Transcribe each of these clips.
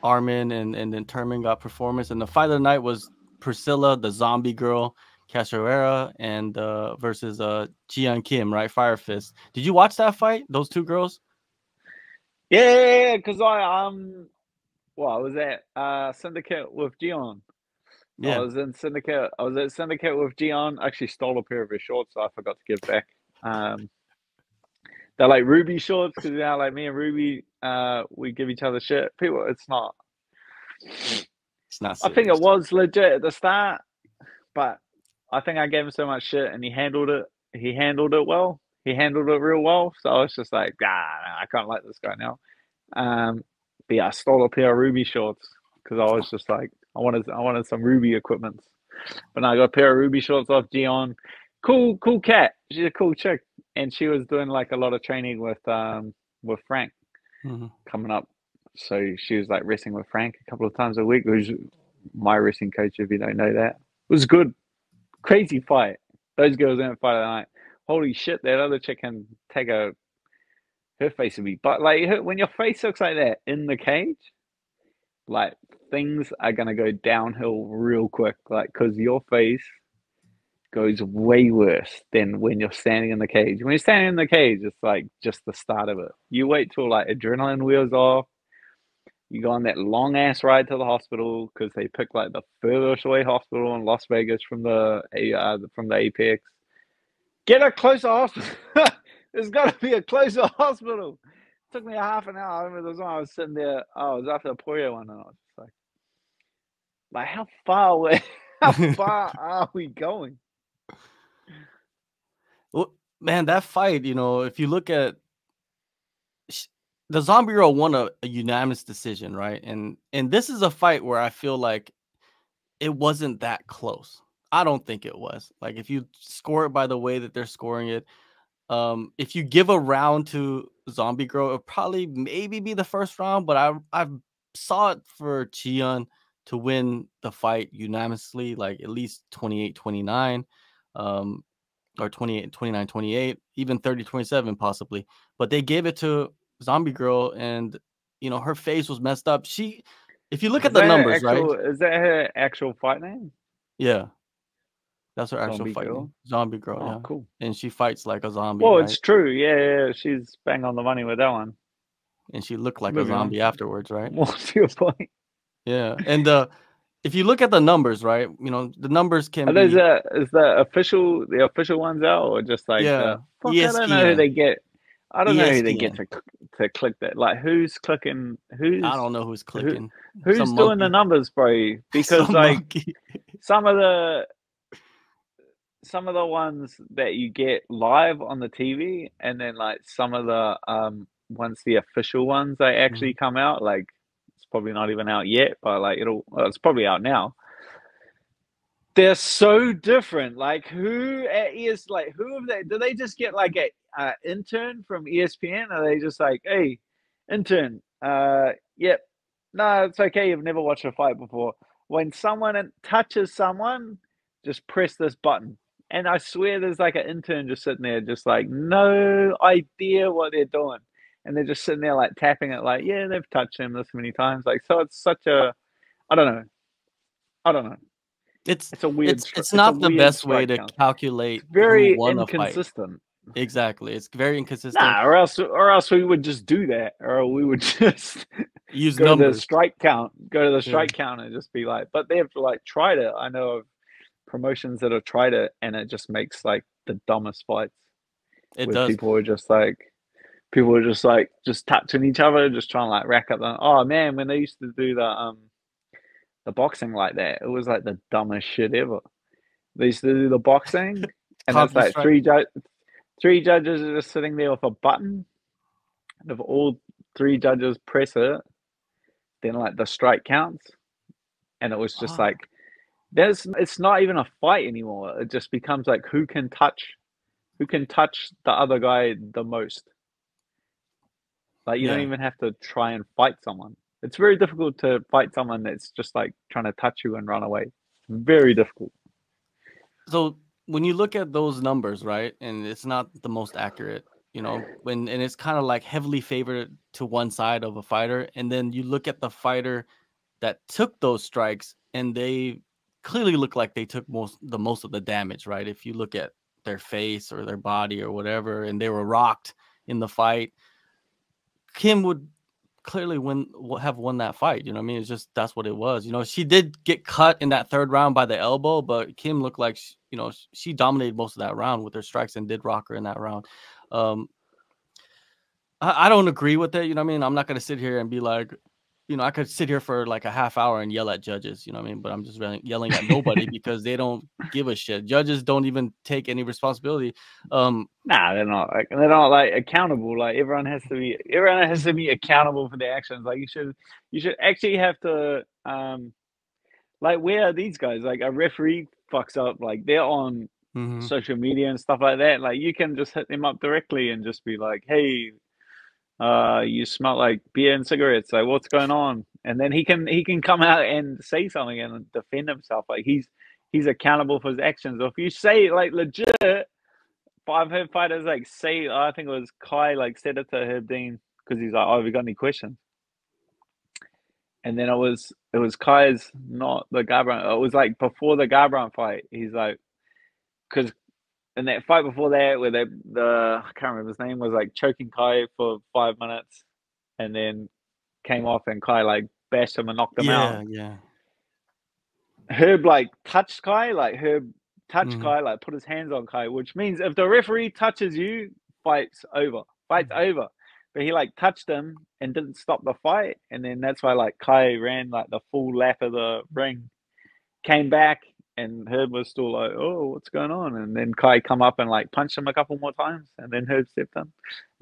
Armin and then Turman got performance. And the fight of the night was Priscilla, the zombie girl, Cachoeira, and versus Ji Yeon Kim, right? Fire Fist. Did you watch that fight? Those two girls? Yeah, because well, I was at Syndicate with Gion. Yeah. I was at Syndicate with Gion. I actually stole a pair of his shorts, so I forgot to give back. Um, they're like Ruby shorts because like me and Ruby, we give each other shit. People, it's not. It's not I think it serious. was legit at the start, but I think I gave him so much shit, and he handled it. He handled it well. He handled it real well. So I was just like, I can't like this guy now. Um, but yeah, I stole a pair of Ruby shorts because I was just like, I wanted some Ruby equipment. But now I got a pair of Ruby shorts off Gion. Cool cat. She's a cool chick, and she was doing like a lot of training with Frank Mhm. coming up. So she was like wrestling with Frank a couple of times a week, who's my wrestling coach. If you don't know that, it was good, crazy fight. Those girls didn't fight at night. Holy shit, that other chick can take a her face would be, but like when your face looks like that in the cage, like things are gonna go downhill real quick. Like because your face goes way worse than when you're standing in the cage. When you're standing in the cage, it's like just the start of it. You wait till like adrenaline wears off. You go on that long ass ride to the hospital because they pick like the furthest away hospital in Las Vegas from the Apex. Get a closer hospital. There's got to be a closer hospital. It took me a half an hour. I remember there was one I was sitting there. Oh, it was after the Poirier one, and I was just like how far away? How far are we going? Well, man, that fight, if you look at the zombie girl won a unanimous decision, right? And this is a fight where I feel like it wasn't that close. I don't think it was. Like if you score it by the way that they're scoring it, if you give a round to Zombie Girl, it'll probably maybe be the first round, but I saw it for Cheon to win the fight unanimously, like at least 28-29, or 28-29-28, even 30-27 possibly. But they gave it to Zombie Girl, and her face was messed up. If you look at Is the that her numbers, right? actual? Is that her actual fight name? Yeah, that's her actual Zombie fight girl. name, Zombie Girl. Oh, Yeah, cool. and she fights like a zombie, Well, right? it's true. Yeah, she's bang on the money with that one. And she looked like a Moving on. zombie afterwards, right? More to your point. Yeah, and if you look at the numbers, right, the numbers can Are those be, is the official ones out or just like yeah, the fuck? I don't know who ESPN, they get. I don't know who they get ESPN. to click that. Like who's clicking? I don't know who's Who clicking. Some who's doing the monkey, numbers, bro? Because some like monkey. some of the some of the ones that you get live on the TV, and then like some of the once the official ones they actually Mhm. come out, like it's probably not even out yet, but like it's probably out now. They're so different. Like who have they? Do they just get like a intern from ESPN? Are they just like, hey, intern? Yep. No, it's okay. You've never watched a fight before. When someone touches someone, just press this button. And I swear there's like an intern just sitting there, just like no idea what they're doing. And they're just sitting there like tapping it, like, yeah, they've touched him this many times. Like, so it's such a, I don't know. I don't know. It's It's a weird, it's it's a not the weird best way strike to count. calculate It's who very won a fight. inconsistent. Exactly, it's very inconsistent. Nah, or else we would just do that, or we would just Use numbers. go to the Yeah, strike count, and just be like. But they have like tried it. I know of promotions that have tried it, and it just makes like the dumbest fights it where does. people are just like just touching each other, just trying to like rack up. Oh man, when they used to do the boxing like that, it was like the dumbest shit ever. They used to do the boxing, and it's Counter like Strike. three judges are just sitting there with a button. And if all three judges press it, then like the strike counts. And it was just Ah, like there's it's not even a fight anymore. It just becomes like who can touch the other guy the most. Like you don't yeah. even have to try and fight someone. It's very difficult to fight someone that's just like trying to touch you and run away. Very difficult. So when you look at those numbers, right, and it's not the most accurate, you know, and it's kind of like heavily favored to one side of a fighter. And then you look at the fighter that took those strikes, and they clearly look like they took most of the damage, right? If you look at their face or their body or whatever, and they were rocked in the fight, Kim would clearly have won that fight. You know what I mean? It's just, that's what it was. You know, she did get cut in that third round by the elbow, but Kim looked like you know, she dominated most of that round with her strikes and did rock her in that round. I don't agree with it. You know what I mean? I'm not going to sit here and be like, you know, I could sit here for like a half hour and yell at judges, you know what I mean? But I'm just yelling at nobody because they don't give a shit. Judges don't even take any responsibility. Nah, they're not like accountable. Like everyone has to be accountable for their actions. Like you should actually have to like, where are these guys? Like a referee fucks up, like they're on social media and stuff like that. Like you can just hit them up directly and just be like, hey, you smell like beer and cigarettes, like what's going on? And then he can come out and say something and defend himself. Like he's accountable for his actions. Or if you say like legit, but I've heard fighters like say, I think it was Kai, like said it to Herb-Dean because he's like, oh, have you got any questions? And then it was Kai's, not the Garbrandt. It was like before the Garbrandt fight. He's like, because in that fight before that, where the I can't remember his name, was like choking Kai for 5 minutes, and then came off and Kai like bashed him and knocked him out. Yeah. Herb like touched Kai, like Kai, like put his hands on Kai, which means if the referee touches you, fight's over. But he like touched him and didn't stop the fight, and then that's why like Kai ran like the full lap of the ring, came back, and Herb was still like, oh, what's going on? And then Kai come up and like punched him a couple more times, and then Herb stepped in. And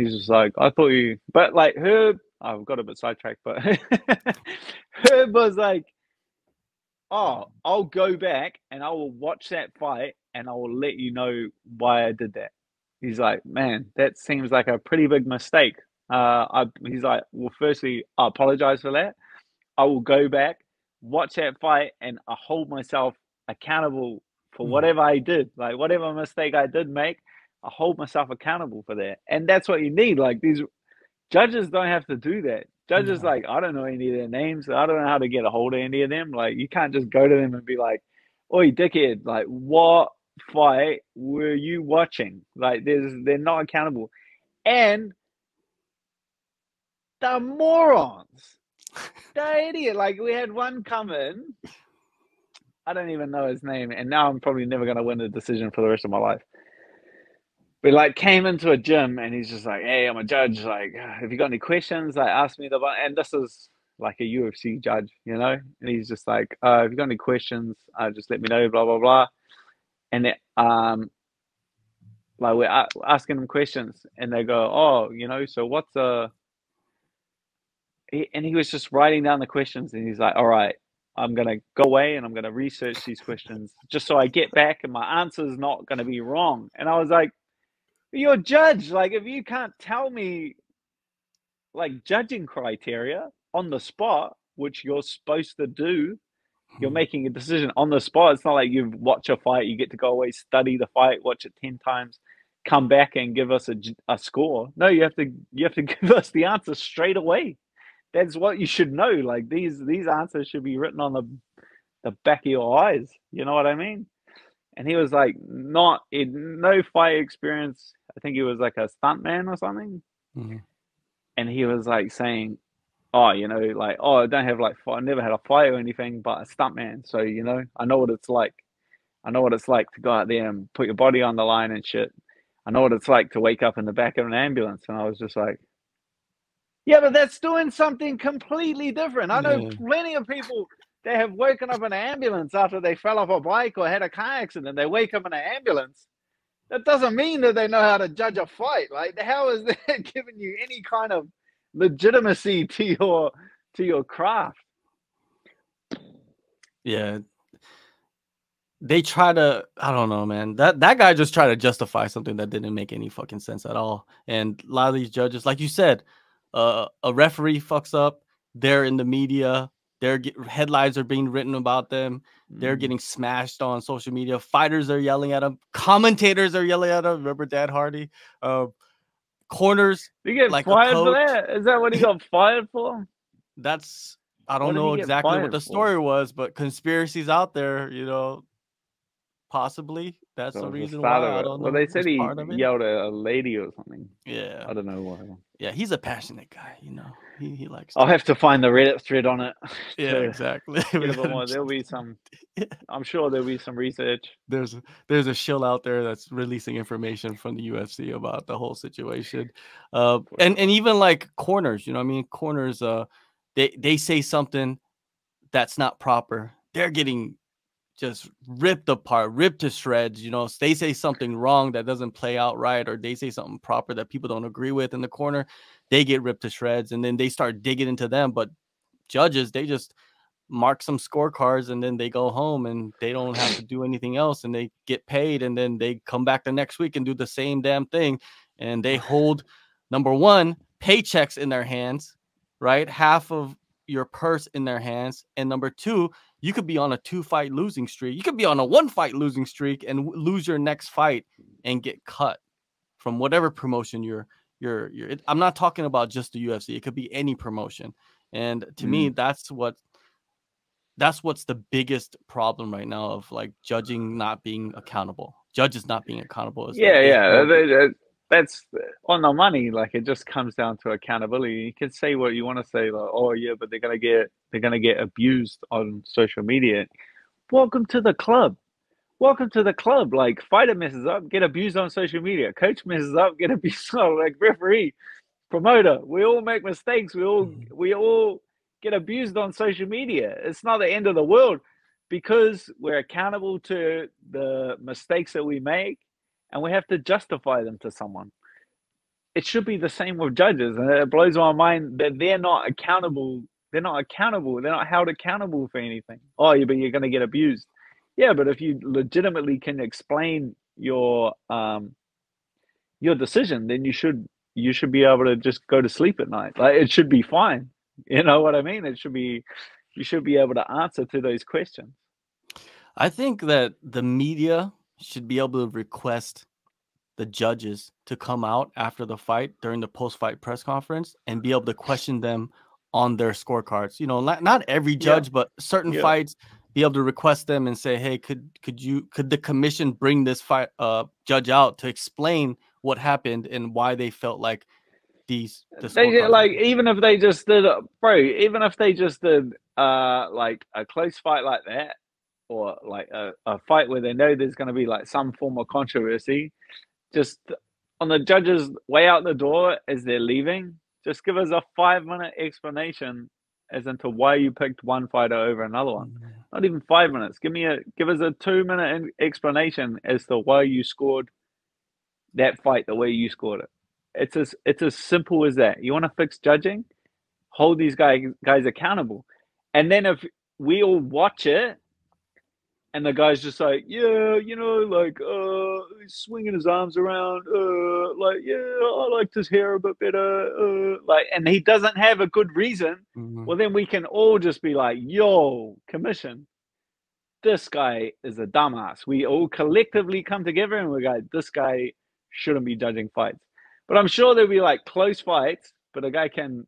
he's just like, I thought you, but like Herb, I've got a bit sidetracked, but Herb was like, oh, I'll go back and I will watch that fight and I will let you know why I did that. He's like, man, that seems like a pretty big mistake. He's like, well, firstly, I apologize for that. I will go back, watch that fight, and I hold myself accountable for whatever I did. Like, whatever mistake I did make, I hold myself accountable for that. And that's what you need. Like, these judges don't have to do that. Judges, like, I don't know any of their names. I don't know how to get a hold of any of them. Like, you can't just go to them and be like, oi, dickhead, like, what fight were you watching? Like, they're not accountable. And the morons, the idiot. Like, we had one come in, I don't even know his name, and now I'm probably never going to win a decision for the rest of my life. But like, came into a gym and he's just like, hey, I'm a judge. Like, have you got any questions? Like, ask me and this is like a UFC judge, you know? And he's just like, if you got any questions, just let me know, blah, blah, blah. And it, like, we're asking them questions and they go, oh, you know, so what's and he was just writing down the questions and he's like, all right, I'm going to go away and I'm going to research these questions just so I get back and my answer is not going to be wrong. And I was like, you're a judge. Like, if you can't tell me like judging criteria on the spot, which you're supposed to do, you're making a decision on the spot. It's not like you watch a fight, you get to go away, study the fight, watch it 10 times, come back and give us a score. No, you have to give us the answer straight away. That's what you should know. Like, these answers should be written on the back of your eyes. You know what I mean? And he was like, not in no fight experience. I think he was like a stuntman or something. And he was like saying, oh, you know, like, oh, I don't have like, I never had a fight or anything, but a stuntman. So, you know, I know what it's like. I know what it's like to go out there and put your body on the line and shit. I know what it's like to wake up in the back of an ambulance. And I was just like, yeah, but that's doing something completely different. I know plenty of people that have woken up in an ambulance after they fell off a bike or had a car accident. They wake up in an ambulance. That doesn't mean that they know how to judge a fight. Like, how is that giving you any kind of legitimacy to your craft? Yeah. They try to, I don't know, man. That guy just tried to justify something that didn't make any fucking sense at all. And a lot of these judges, like you said, a referee fucks up, they're in the media, their headlines are being written about them, they're getting smashed on social media, fighters are yelling at them, commentators are yelling at them. Remember Dan Hardy? corners, Did he get like a fired for coach. that? Is that what he got fired for? That's I What don't did he know get exactly what fired the for? story was, but conspiracies out there, possibly that's That the was the reason start why. of I it. don't Well, know they if said it's he part of it. yelled at a lady or something. Yeah. I don't know why. Yeah, he's a passionate guy, He likes I'll to. have to find the Reddit thread on it Yeah, to exactly. get a bit more. There'll be some. I'm sure there'll be some research. There's a shill out there that's releasing information from the UFC about the whole situation. And even like corners, you know what I mean? Corners, they say something that's not proper. They're getting just ripped apart, ripped to shreds. They say something wrong that doesn't play out right, or they say something proper that people don't agree with in the corner. They get ripped to shreds, and then they start digging into them. But judges, they just mark some scorecards and then they go home and they don't have to do anything else, and they get paid, and then they come back the next week and do the same damn thing, and they hold, number one, paychecks in their hands, right? Half of your purse in their hands. And number two, you could be on a 2-fight losing streak. You could be on a 1-fight losing streak and lose your next fight and get cut from whatever promotion I'm not talking about just the UFC. It could be any promotion. And to me, that's what's the biggest problem right now, of like judging not being accountable. Judges not being accountable is that that's on the money. Like, it just comes down to accountability. You can say what you want to say, like, oh yeah, but they're gonna get abused on social media. Welcome to the club. Welcome to the club. Like, fighter messes up, get abused on social media. Coach messes up, get abused on, like, referee, promoter. We all make mistakes. We all get abused on social media. It's not the end of the world, because we're accountable to the mistakes that we make, and we have to justify them to someone. It should be the same with judges, and it blows my mind that they're not accountable. They're not accountable. They're not held accountable for anything. Oh, yeah, but you're going to get abused. Yeah, but if you legitimately can explain your decision, then you should be able to just go to sleep at night. Like, it should be fine. You know what I mean? You should be able to answer to those questions. I think that the media should be able to request the judges to come out after the fight during the post-fight press conference and be able to question them on their scorecards. Not every judge, but certain fights, be able to request them and say, hey, could the commission bring this fight judge out to explain what happened and why they felt like the like, even if they just did like a close fight like that, or like a fight where they know there's going to be like some form of controversy, just on the judges' way out the door as they're leaving, just give us a 5-minute explanation as into why you picked one fighter over another one. Not even 5 minutes. Give us a 2-minute explanation as to why you scored that fight the way you scored it. It's as simple as that. You want to fix judging? Hold these guys accountable. And then if we all watch it, and the guy's just like, yeah, like, he's swinging his arms around, like, yeah, I liked his hair a bit better, like, and he doesn't have a good reason. Well, then we can all just be like, yo, commission, this guy is a dumbass. We all collectively come together and we go, this guy shouldn't be judging fights. But I'm sure there'll be like close fights, but a guy can,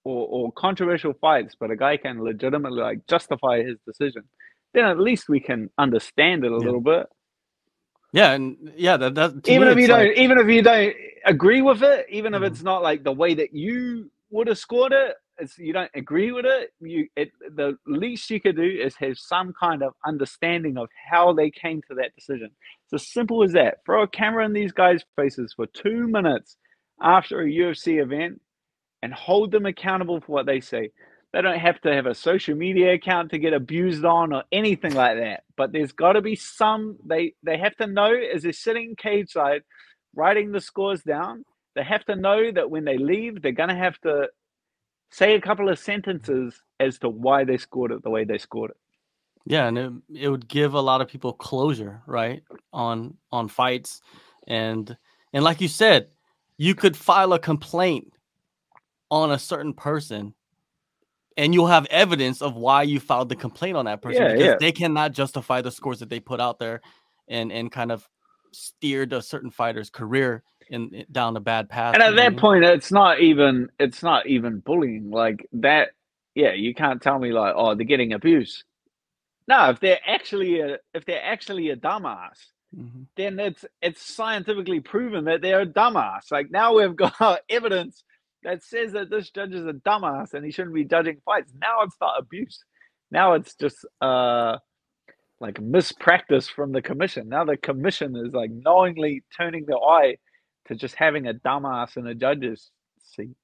or controversial fights, but a guy can legitimately like justify his decision. Then at least we can understand it a little bit. Yeah, and that even if you don't agree with it, even if it's not like the way that you would have scored it, you don't agree with it. The least you could do is have some kind of understanding of how they came to that decision. It's as simple as that. Throw a camera in these guys' faces for 2 minutes after a UFC event and hold them accountable for what they say. They don't have to have a social media account to get abused on or anything like that. But there's got to be some, they have to know as they're sitting cage side, writing the scores down, they have to know that when they leave, they're going to have to say a couple of sentences as to why they scored it the way they scored it. Yeah, and it would give a lot of people closure, right, on fights. And like you said, you could file a complaint on a certain person, and you'll have evidence of why you filed the complaint on that person, because they cannot justify the scores that they put out there and kind of steered a certain fighter's career down a bad path. And You at know what I that mean? point, it's not even bullying like that. Yeah, you can't tell me like, oh, they're getting abuse. No, if they're actually a dumbass, Mm-hmm. then it's scientifically proven that they're a dumbass. Like now we've got evidence that says that this judge is a dumbass and he shouldn't be judging fights. Now it's not abuse. Now it's just like mispractice from the commission. Now the commission is like knowingly turning their eye to just having a dumbass in a judge's seat.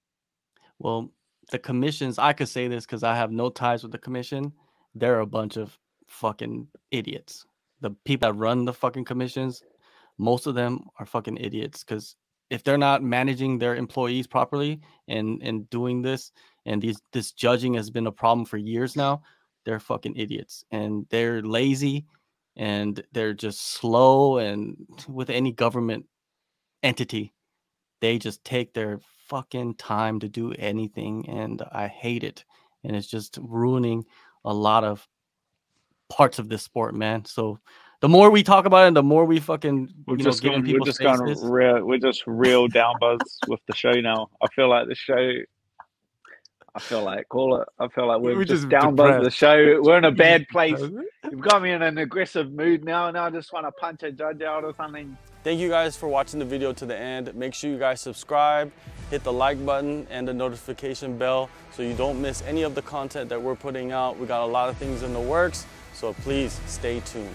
Well, the commissions, I could say this because I have no ties with the commission. They're a bunch of fucking idiots. The people that run the fucking commissions, most of them are fucking idiots because if they're not managing their employees properly and doing this, and this judging has been a problem for years now, they're fucking idiots and they're lazy and they're just slow. And with any government entity, they just take their fucking time to do anything, and I hate it. And it's just ruining a lot of parts of this sport, man. So the more we talk about it, the more we fucking get in people's faces. We're just real down buzz with the show now. I feel like the show. I feel like we've We're just just down buzzed the depressed. show. We're in a bad place. You've got me in an aggressive mood now, and I just want to punch a judge out or something. Thank you guys for watching the video to the end. Make sure you guys subscribe, hit the like button and the notification bell so you don't miss any of the content that we're putting out. We got a lot of things in the works, so please stay tuned.